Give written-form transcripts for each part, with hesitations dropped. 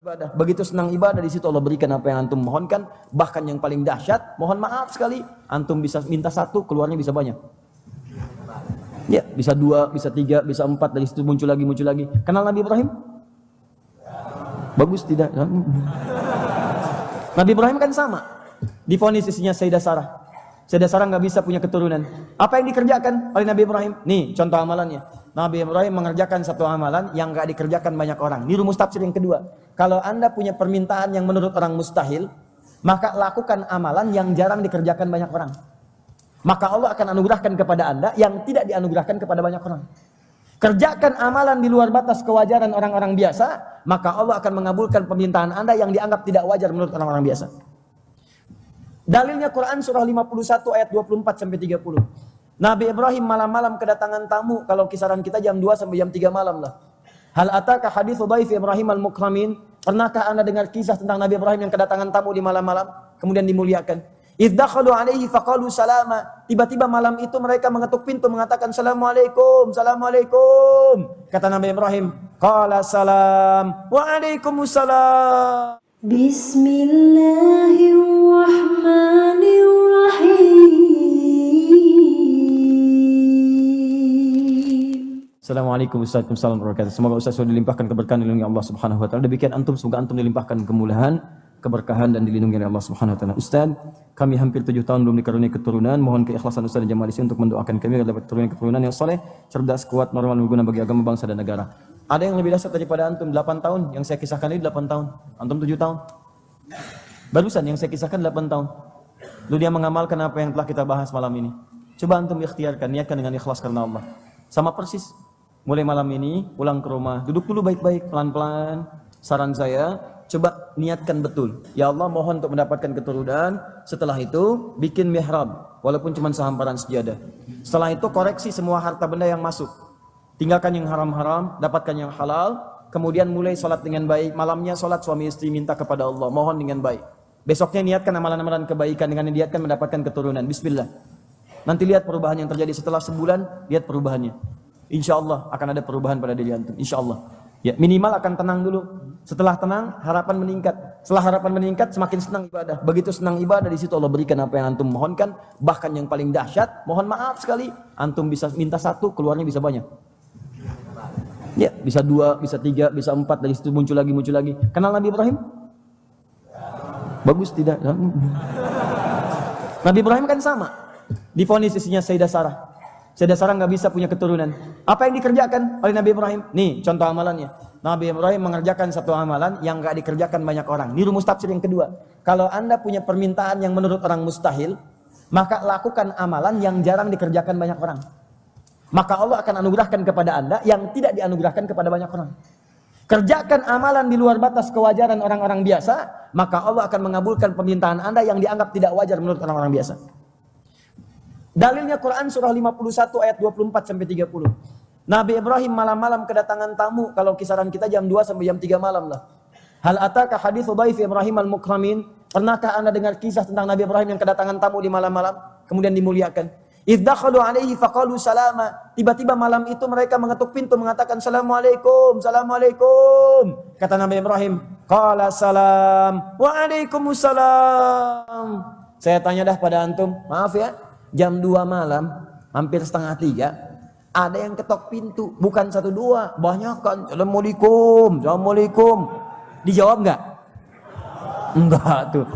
Ibadah. Begitu senang ibadah, di situ Allah berikan apa yang antum mohonkan. Bahkan yang paling dahsyat, mohon maaf sekali, antum bisa minta satu, keluarnya bisa banyak. Ya, bisa dua, bisa tiga, bisa empat, dari situ muncul lagi, muncul lagi. Kenal Nabi Ibrahim? Bagus tidak? Nabi Ibrahim kan sama. Divonis istrinya Sayyidah Sarah. Sayyidah Sarah nggak bisa punya keturunan. Apa yang dikerjakan oleh Nabi Ibrahim? Nih, contoh amalannya. Nabi Ibrahim mengerjakan satu amalan yang nggak dikerjakan banyak orang. Ini rumus tafsir yang kedua. Kalau Anda punya permintaan yang menurut orang mustahil, maka lakukan amalan yang jarang dikerjakan banyak orang. Maka Allah akan anugerahkan kepada Anda yang tidak dianugerahkan kepada banyak orang. Kerjakan amalan di luar batas kewajaran orang-orang biasa, maka Allah akan mengabulkan permintaan Anda yang dianggap tidak wajar menurut orang-orang biasa. Dalilnya Quran surah 51 ayat 24 sampai 30. Nabi Ibrahim malam-malam kedatangan tamu, kalau kisaran kita jam 2 sampai jam 3 malam lah. Hal ataka haditsu dhaif Ibrahim al-mukramin? Pernahkah Anda dengar kisah tentang Nabi Ibrahim yang kedatangan tamu di malam-malam kemudian dimuliakan? Idz dakhalu alaihi faqalu salama. Tiba-tiba malam itu mereka mengetuk pintu mengatakan assalamualaikum, assalamualaikum. Kata Nabi Ibrahim, qala salam, wa alaikumussalam. Bismillahirrahmanirrahim. Assalamualaikum warahmatullahi wabarakatuh. Semoga Ustaz sudah dilimpahkan keberkahan dilindungi Allah Subhanahu wa taala. Demikian antum, semoga antum dilimpahkan kemuliaan, keberkahan dan dilindungi oleh Allah Subhanahu wa taala. Ustaz, kami hampir 7 tahun belum dikaruniai keturunan. Mohon keikhlasan Ustaz dan jamaah di sini untuk mendoakan kami agar dapat keturunan yang saleh, cerdas, kuat, normal, berguna bagi agama, bangsa dan negara. Ada yang lebih dahsyat daripada antum. 8 tahun yang saya kisahkan ini 8 tahun. Antum 7 tahun. Barusan yang saya kisahkan 8 tahun. Lalu dia mengamalkan apa yang telah kita bahas malam ini. Coba antum ikhtiarkan, niatkan dengan ikhlas karena Allah. Sama persis. Mulai malam ini, pulang ke rumah, duduk dulu baik-baik, pelan-pelan. Saran saya, coba niatkan betul. Ya Allah, mohon untuk mendapatkan keturunan. Setelah itu, bikin mihrab, walaupun cuma sehamparan sejadah. Setelah itu, koreksi semua harta benda yang masuk. Tinggalkan yang haram-haram, dapatkan yang halal. Kemudian mulai sholat dengan baik. Malamnya sholat suami istri minta kepada Allah, mohon dengan baik. Besoknya niatkan amalan-amalan kebaikan dengan niatkan mendapatkan keturunan. Bismillah. Nanti lihat perubahan yang terjadi setelah sebulan, lihat perubahannya. Insya Allah akan ada perubahan pada diri antum. Insya Allah. Ya, minimal akan tenang dulu. Setelah tenang, harapan meningkat. Setelah harapan meningkat, semakin senang ibadah. Begitu senang ibadah, di situ Allah berikan apa yang antum mohonkan. Bahkan yang paling dahsyat, mohon maaf sekali, antum bisa minta satu, keluarnya bisa banyak. Ya, bisa dua, bisa tiga, bisa empat, dari situ muncul lagi, muncul lagi. Kenal Nabi Ibrahim? Bagus tidak? Nabi Ibrahim kan sama. Divonis istrinya Sayyidah Sarah. Sayyidah Sarah nggak bisa punya keturunan. Apa yang dikerjakan oleh Nabi Ibrahim? Nih, contoh amalannya. Nabi Ibrahim mengerjakan satu amalan yang nggak dikerjakan banyak orang. Ini rumus tafsir yang kedua. Kalau Anda punya permintaan yang menurut orang mustahil, maka lakukan amalan yang jarang dikerjakan banyak orang. Maka Allah akan anugerahkan kepada Anda yang tidak dianugerahkan kepada banyak orang. Kerjakan amalan di luar batas kewajaran orang-orang biasa, maka Allah akan mengabulkan permintaan Anda yang dianggap tidak wajar menurut orang-orang biasa. Dalilnya Quran surah 51 ayat 24 sampai 30. Nabi Ibrahim malam-malam kedatangan tamu, kalau kisaran kita jam 2 sampai jam 3 malam lah. Hal ataka haditsu dhaif Ibrahim al-mukramin? Pernahkah Anda dengar kisah tentang Nabi Ibrahim yang kedatangan tamu di malam-malam kemudian dimuliakan? Idz dakhalu alaihi faqalu salama. Tiba-tiba malam itu mereka mengetuk pintu mengatakan assalamualaikum, assalamualaikum. Kata Nabi Ibrahim, qala salam, wa alaikumussalam. Saya tanya dah pada antum, maaf ya, jam 2 malam, hampir setengah 3, ada yang ketok pintu, bukan 1 2, banyak kan. Assalamualaikum, assalamualaikum. Dijawab enggak? Enggak tuh.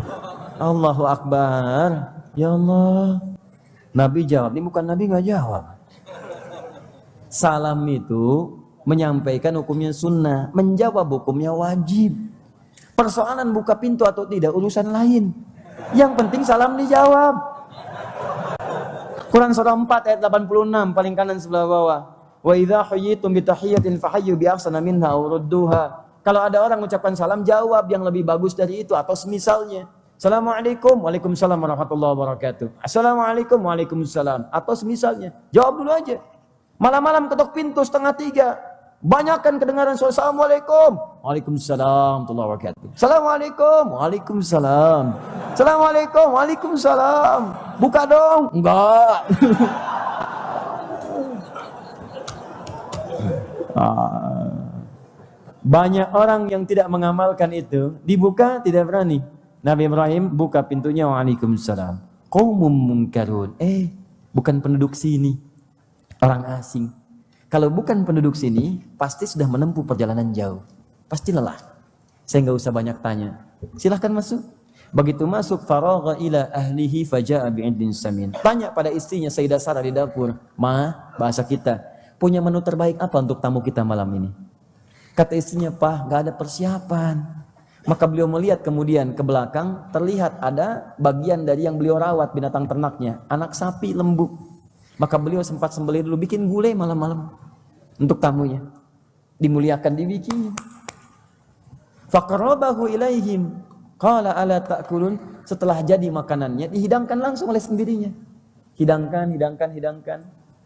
Allahu Akbar. Ya Allah. Nabi jawab, ini bukan Nabi nggak jawab. Salam itu menyampaikan hukumnya sunnah, menjawab hukumnya wajib. Persoalan buka pintu atau tidak urusan lain. Yang penting salam dijawab. Quran surah 4 ayat 86 paling kanan sebelah bawah. Wa idza huyyitum bi tahiyyatin fahayyu bi ahsana minha aw rudduha. Kalau ada orang mengucapkan salam, jawab yang lebih bagus dari itu atau semisalnya. Assalamualaikum, waalaikumsalam warahmatullahi wabarakatuh. Assalamualaikum, waalaikumsalam. Atau semisalnya, jawab dulu aja. Malam-malam ketok pintu setengah 3, banyakkan kedengaran suara assalamualaikum, waalaikumsalam warahmatullahi wabarakatuh. Assalamualaikum, waalaikumsalam. Assalamualaikum, waalaikumsalam. Buka dong. Enggak. Banyak orang yang tidak mengamalkan itu, dibuka tidak berani. Nabi Ibrahim buka pintunya, waalaikumsalam. Qaumum munkarun. Bukan penduduk sini, orang asing. Kalau bukan penduduk sini, pasti sudah menempuh perjalanan jauh. Pasti lelah. Saya nggak usah banyak tanya. Silahkan masuk. Begitu masuk, faragha ila ahlihi faja'a bi'idlin samin. Tanya pada istrinya Sayyidah Sarah di dapur, bahasa kita, punya menu terbaik apa untuk tamu kita malam ini? Kata istrinya, Pak, gak ada persiapan. Maka beliau melihat kemudian ke belakang, terlihat ada bagian dari yang beliau rawat binatang ternaknya, anak sapi lembu. Maka beliau sempat sembelih dulu, bikin gulai malam-malam untuk tamunya. Dimuliakan, dibikin. Faqarabahu ilaihim, qala ala ta'kulun. Setelah jadi makanannya, dihidangkan langsung oleh sendirinya. Hidangkan.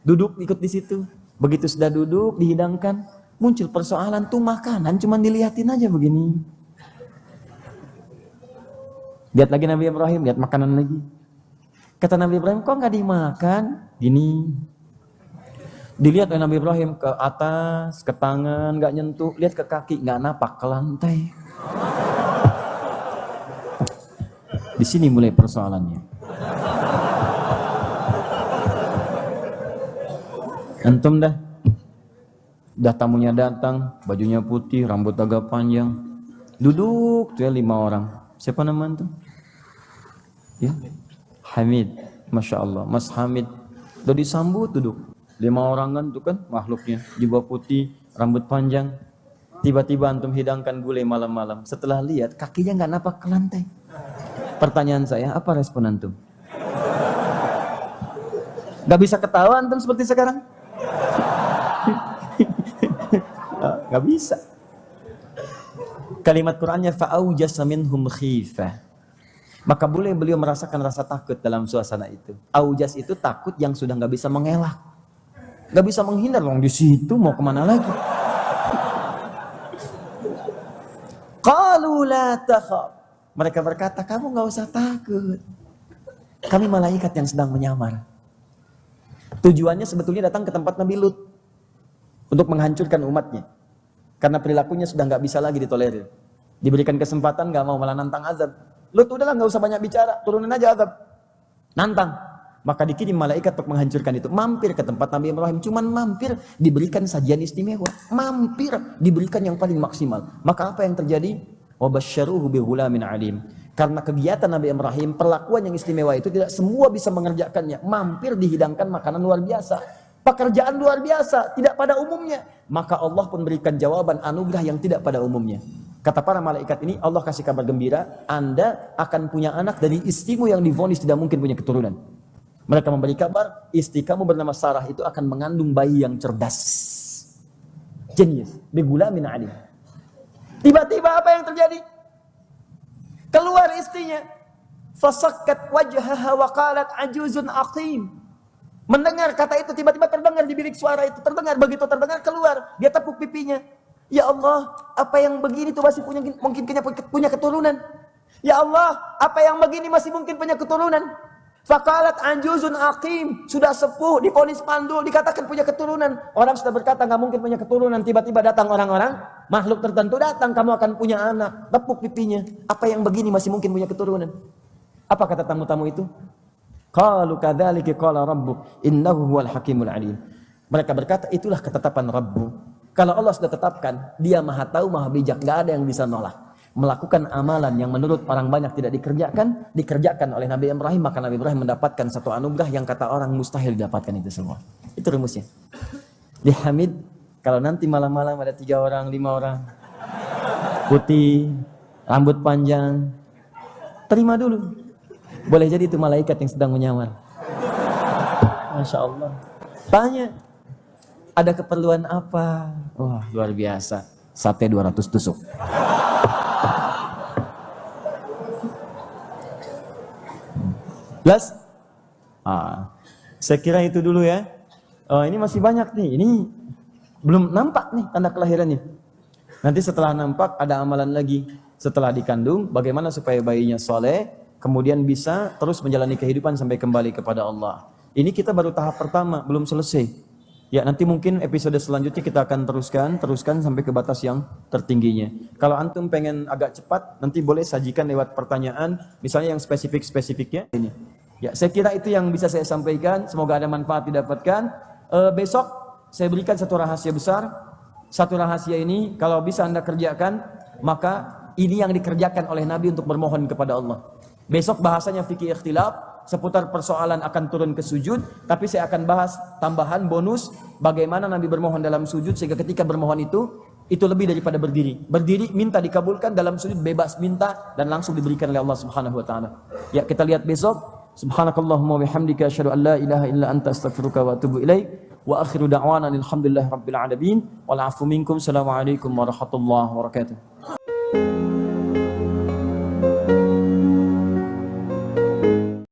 Duduk ikut di situ. Begitu sudah duduk, dihidangkan. Muncul persoalan tuh makanan cuman dilihatin aja begini. Lihat lagi Nabi Ibrahim, lihat makanan lagi. Kata Nabi Ibrahim, kok nggak dimakan? Gini. Dilihat oleh Nabi Ibrahim ke atas, ke tangan nggak nyentuh, lihat ke kaki nggak napak, ke lantai. Di sini mulai persoalannya. Antum dah tamunya datang, bajunya putih, rambut agak panjang, duduk tuh ya 5 orang. Siapa namanya tuh? Ya, Hamid, masya Allah, Mas Hamid. Udah disambut duduk 5 orang kan tuh kan makhluknya, jubah putih, rambut panjang. Tiba-tiba antum hidangkan gulai malam-malam. Setelah lihat kakinya nggak napak ke lantai. Pertanyaan saya, apa respon antum? Gak bisa ketawa antum seperti sekarang? Gak bisa. Kalimat Qur'annya fa'aujasa minhum khifah. Maka boleh beliau merasakan rasa takut dalam suasana itu. Aujas itu takut yang sudah gak bisa mengelak, gak bisa menghindar. Wong di situ mau kemana lagi? Qalu la takhaf. Mereka berkata, kamu gak usah takut. Kami malaikat yang sedang menyamar. Tujuannya sebetulnya datang ke tempat Nabi Lut untuk menghancurkan umatnya. Karena perilakunya sudah nggak bisa lagi ditolerir. Diberikan kesempatan nggak mau, malah nantang azab. Lut, udahlah nggak usah banyak bicara, turunin aja azab. Nantang. Maka dikirim malaikat untuk menghancurkan itu. Mampir ke tempat Nabi Ibrahim, cuman mampir diberikan sajian istimewa. Mampir diberikan yang paling maksimal. Maka apa yang terjadi? Wabasyaruhu bighulamin alim. Karena kegiatan Nabi Ibrahim, perlakuan yang istimewa itu tidak semua bisa mengerjakannya. Mampir dihidangkan makanan luar biasa. Pekerjaan luar biasa, tidak pada umumnya. Maka Allah pun berikan jawaban anugerah yang tidak pada umumnya. Kata para malaikat ini, Allah kasih kabar gembira, Anda akan punya anak dari istrimu yang divonis tidak mungkin punya keturunan. Mereka memberi kabar, istri kamu bernama Sarah itu akan mengandung bayi yang cerdas. Jenius, bigulamin alim. Tiba-tiba apa yang terjadi? Keluar istrinya. Fasakkat wajhaha wa qalat ajuzun aqim. Mendengar kata itu, tiba-tiba terdengar di bilik suara itu, terdengar, begitu terdengar keluar, dia tepuk pipinya. Ya Allah, apa yang begini tuh masih mungkin punya keturunan? Ya Allah, apa yang begini masih mungkin punya keturunan? Faqalat anjuzun aqim, sudah sepuh, divonis mandul, dikatakan punya keturunan. Orang sudah berkata nggak mungkin punya keturunan, tiba-tiba datang orang-orang, makhluk tertentu datang, kamu akan punya anak, tepuk pipinya. Apa yang begini masih mungkin punya keturunan? Apa kata tamu-tamu itu? Qalu kadzalika qala rabbuk innahu huwal hakimul alim. Mereka berkata, itulah ketetapan Rabbu. Kalau Allah sudah tetapkan, Dia Maha Tahu, Maha Bijak, enggak ada yang bisa nolak. Melakukan amalan yang menurut orang banyak tidak dikerjakan oleh Nabi Ibrahim, maka Nabi Ibrahim mendapatkan satu anugerah yang kata orang mustahil didapatkan itu semua. Itu rumusnya. Di Hamid, kalau nanti malam-malam ada 3 orang, 5 orang, putih, rambut panjang, terima dulu. Boleh jadi itu malaikat yang sedang menyamar. Masya Allah. Tanya, ada keperluan apa? Wah, luar biasa. Sate 200 tusuk. Jelas? Saya kira itu dulu ya. Ini masih banyak nih. Ini belum nampak nih tanda kelahirannya. Nanti setelah nampak ada amalan lagi. Setelah dikandung, bagaimana supaya bayinya soleh, kemudian bisa terus menjalani kehidupan sampai kembali kepada Allah. Ini kita baru tahap pertama, belum selesai. Ya, nanti mungkin episode selanjutnya kita akan teruskan sampai ke batas yang tertingginya. Kalau antum pengen agak cepat, nanti boleh sajikan lewat pertanyaan, misalnya yang spesifik-spesifiknya ini. Ya, saya kira itu yang bisa saya sampaikan. Semoga ada manfaat didapatkan. Besok saya berikan satu rahasia besar. Satu rahasia ini kalau bisa Anda kerjakan, maka ini yang dikerjakan oleh Nabi untuk bermohon kepada Allah. Besok bahasanya fikih ikhtilaf seputar persoalan akan turun ke sujud, tapi saya akan bahas tambahan bonus bagaimana Nabi bermohon dalam sujud sehingga ketika bermohon itu lebih daripada berdiri. Berdiri minta dikabulkan, dalam sujud bebas minta dan langsung diberikan oleh Allah Subhanahu wa taala. Ya, kita lihat besok. Subhanakallahumma wa bihamdika asyhadu an la ilaha illa anta astaghfiruka wa atubu ilaik. Wa akhiru da'wana alhamdulillahi rabbil alamin. Wal 'afu minkum. Assalamualaikum warahmatullahi wabarakatuh.